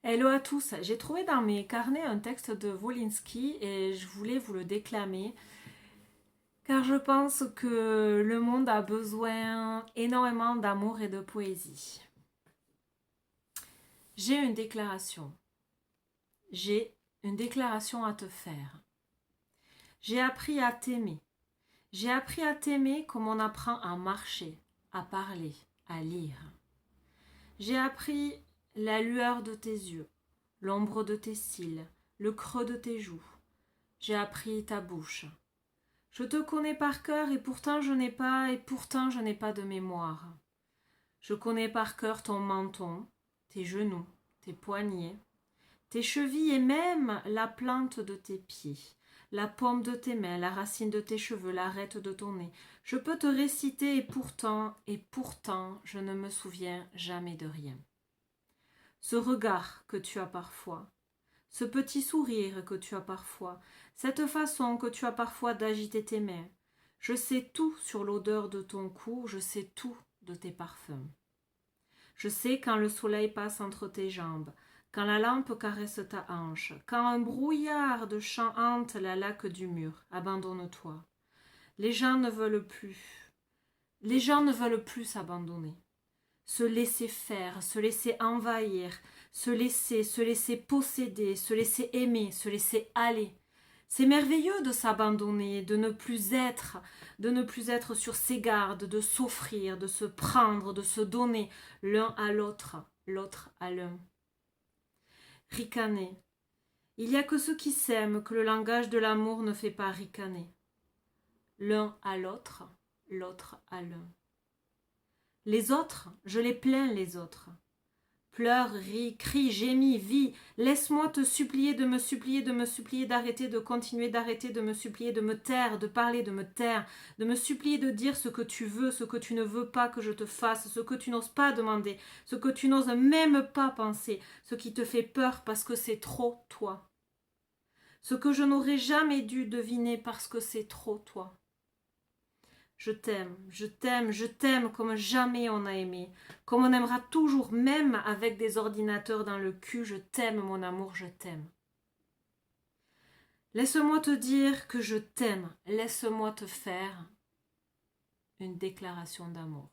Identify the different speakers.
Speaker 1: Hello à tous, j'ai trouvé dans mes carnets un texte de Wolinski et je voulais vous le déclamer car je pense que le monde a besoin énormément d'amour et de poésie. J'ai une déclaration. J'ai une déclaration à te faire. J'ai appris à t'aimer. J'ai appris à t'aimer comme on apprend à marcher, à parler, à lire. J'ai appris la lueur de tes yeux, l'ombre de tes cils, le creux de tes joues. J'ai appris ta bouche. Je te connais par cœur et pourtant je n'ai pas de mémoire. Je connais par cœur ton menton, tes genoux, tes poignets, tes chevilles et même la plante de tes pieds, la paume de tes mains, la racine de tes cheveux, l'arête de ton nez. Je peux te réciter et pourtant, je ne me souviens jamais de rien. Ce regard que tu as parfois, ce petit sourire que tu as parfois, cette façon que tu as parfois d'agiter tes mains. Je sais tout sur l'odeur de ton cou, je sais tout de tes parfums. Je sais quand le soleil passe entre tes jambes, quand la lampe caresse ta hanche, quand un brouillard de chant hante la laque du mur. Abandonne-toi. Les gens ne veulent plus. Les gens ne veulent plus s'abandonner. Se laisser faire, se laisser envahir, se laisser posséder, se laisser aimer, se laisser aller. C'est merveilleux de s'abandonner, de ne plus être sur ses gardes, de s'offrir, de se prendre, de se donner l'un à l'autre, l'autre à l'un. Ricaner. Il n'y a que ceux qui s'aiment que le langage de l'amour ne fait pas ricaner. L'un à l'autre, l'autre à l'un. Les autres, je les plains les autres. Pleure, ris, crie, gémis, vis. Laisse-moi te supplier de me supplier, de me supplier d'arrêter, de continuer d'arrêter, de me supplier de me taire, de parler, de me taire, de me supplier de dire ce que tu veux, ce que tu ne veux pas que je te fasse, ce que tu n'oses pas demander, ce que tu n'oses même pas penser, ce qui te fait peur parce que c'est trop toi. Ce que je n'aurais jamais dû deviner parce que c'est trop toi. Je t'aime, je t'aime, je t'aime comme jamais on a aimé, comme on aimera toujours, même avec des ordinateurs dans le cul. Je t'aime, mon amour, je t'aime. Laisse-moi te dire que je t'aime, laisse-moi te faire une déclaration d'amour.